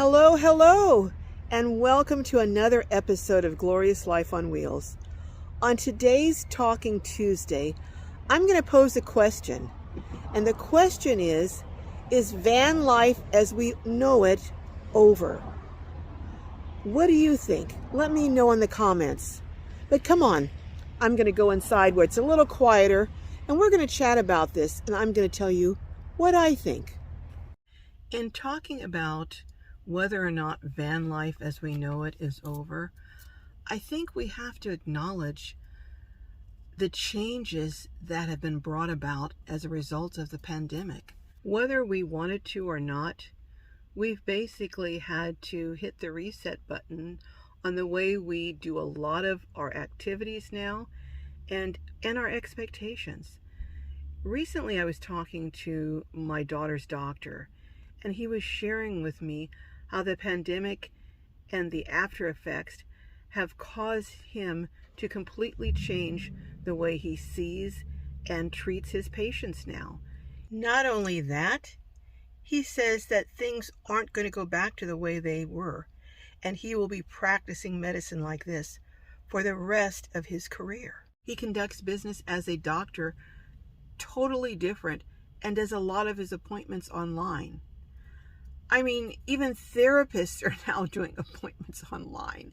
Hello, hello, and welcome to another episode of Glorious Life on Wheels. On today's Talking Tuesday, I'm going to pose a question. And the question is van life as we know it over? What do you think? Let me know in the comments. But come on, I'm going to go inside where it's a little quieter, and we're going to chat about this, and I'm going to tell you what I think. In talking about whether or not van life as we know it is over, I think we have to acknowledge the changes that have been brought about as a result of the pandemic. Whether we wanted to or not, we've basically had to hit the reset button on the way we do a lot of our activities now and our expectations. Recently, I was talking to my daughter's doctor, and he was sharing with me how the pandemic and the after effects have caused him to completely change the way he sees and treats his patients now. Not only that, he says that things aren't going to go back to the way they were, and he will be practicing medicine like this for the rest of his career. He conducts business as a doctor totally different and does a lot of his appointments online. I mean, even therapists are now doing appointments online.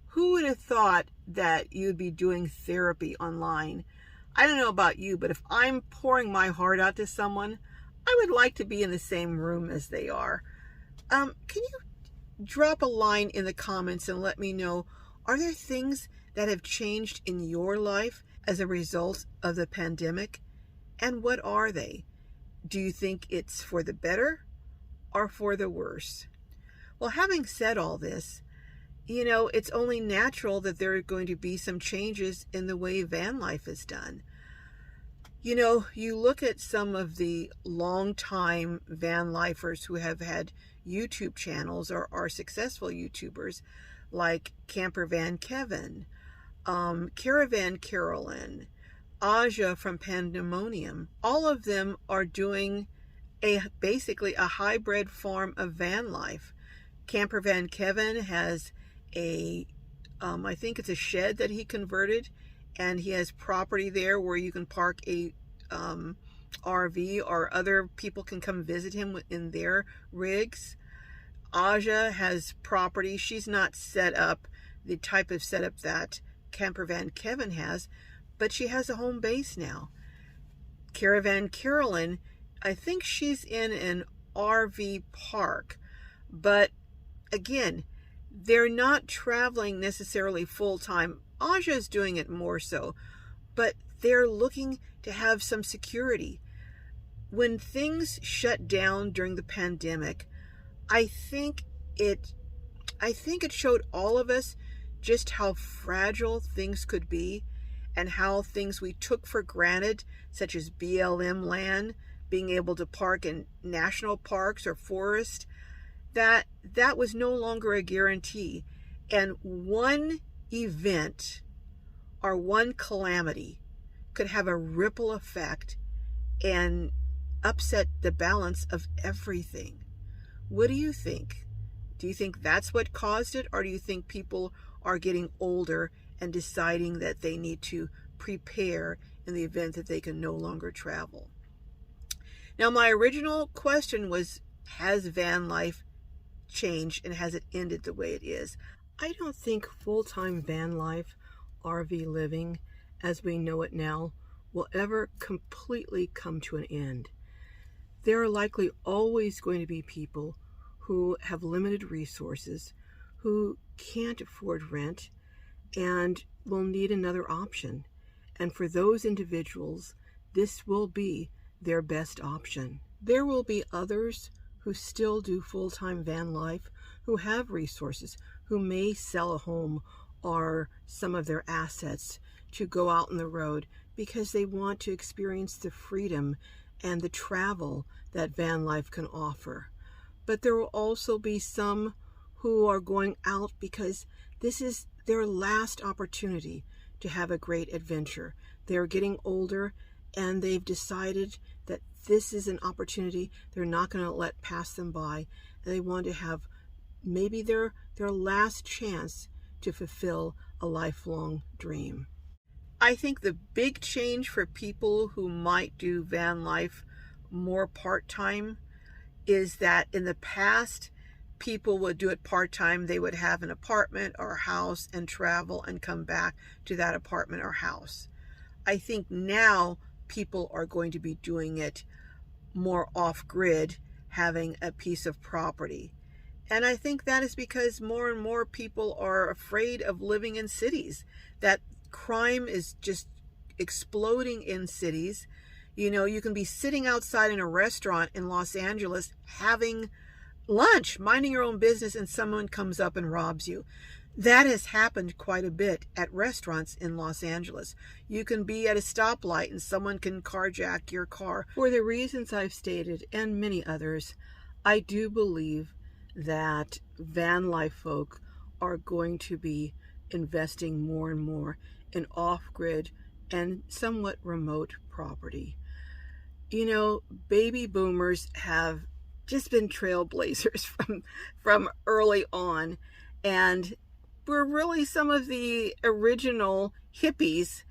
Who would have thought that you'd be doing therapy online? I don't know about you, but if I'm pouring my heart out to someone, I would like to be in the same room as they are. Can you drop a line in the comments and let me know, are there things that have changed in your life as a result of the pandemic? And what are they? Do you think it's for the better or for the worse? Well, having said all this, it's only natural that there are going to be some changes in the way van life is done. You look at some of the longtime van lifers who have had YouTube channels or are successful YouTubers, like Camper Van Kevin, Caravan Carolyn, Aja from Pandemonium. All of them are doing basically a hybrid form of van life. Camper Van Kevin has I think it's a shed that he converted, and he has property there where you can park a RV, or other people can come visit him in their rigs. Aja has property. She's not set up the type of setup that Camper Van Kevin has, but she has a home base now. Caravan Carolyn, I think she's in an RV park, but again, they're not traveling necessarily full-time. Aja's doing it more so, but they're looking to have some security. When things shut down during the pandemic, I think it showed all of us just how fragile things could be, and how things we took for granted, such as BLM land, being able to park in national parks or forests, that was no longer a guarantee. And one event or one calamity could have a ripple effect and upset the balance of everything. What do you think? Do you think that's what caused it, or do you think people are getting older and deciding that they need to prepare in the event that they can no longer travel? Now, my original question was, has van life changed, and has it ended the way it is? I don't think full-time van life, RV living as we know it now, will ever completely come to an end. There are likely always going to be people who have limited resources, who can't afford rent, and will need another option. And for those individuals, this will be their best option. There will be others who still do full-time van life, who have resources, who may sell a home or some of their assets to go out on the road because they want to experience the freedom and the travel that van life can offer. But there will also be some who are going out because this is their last opportunity to have a great adventure. They're getting older, and they've decided that this is an opportunity they're not going to let pass them by, and they want to have maybe their last chance to fulfill a lifelong dream. I think the big change for people who might do van life more part-time is that in the past, people would do it part-time. They would have an apartment or a house and travel and come back to that apartment or house. I think now people are going to be doing it more off-grid, having a piece of property. And I think that is because more and more people are afraid of living in cities, that crime is just exploding in cities. You know, you can be sitting outside in a restaurant in Los Angeles having lunch, minding your own business, and someone comes up and robs you. That has happened quite a bit at restaurants in Los Angeles. You can be at a stoplight and someone can carjack your car. For the reasons I've stated and many others, I do believe that van life folk are going to be investing more and more in off-grid and somewhat remote property. You know, baby boomers have just been trailblazers from early on, and we're really some of the original hippies,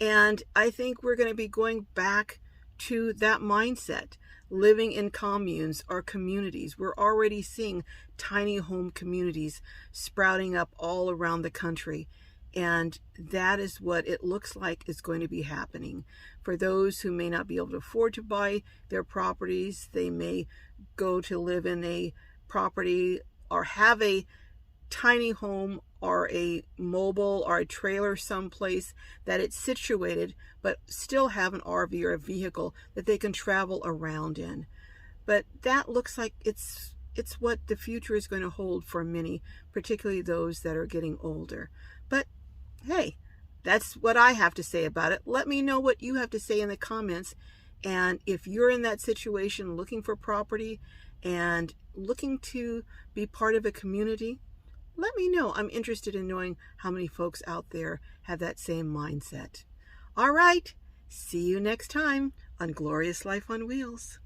and I think we're going to be going back to that mindset, living in communes or communities. We're already seeing tiny home communities sprouting up all around the country, and that is what it looks like is going to be happening. For those who may not be able to afford to buy their properties, they may go to live in a property or have a tiny home or a mobile or a trailer someplace that it's situated, but still have an RV or a vehicle that they can travel around in. But that looks like it's what the future is going to hold for many, particularly those that are getting older. But hey, that's what I have to say about it. Let me know what you have to say in the comments. And if you're in that situation looking for property and looking to be part of a community, let me know. I'm interested in knowing how many folks out there have that same mindset. All right, see you next time on Glorious Life on Wheels.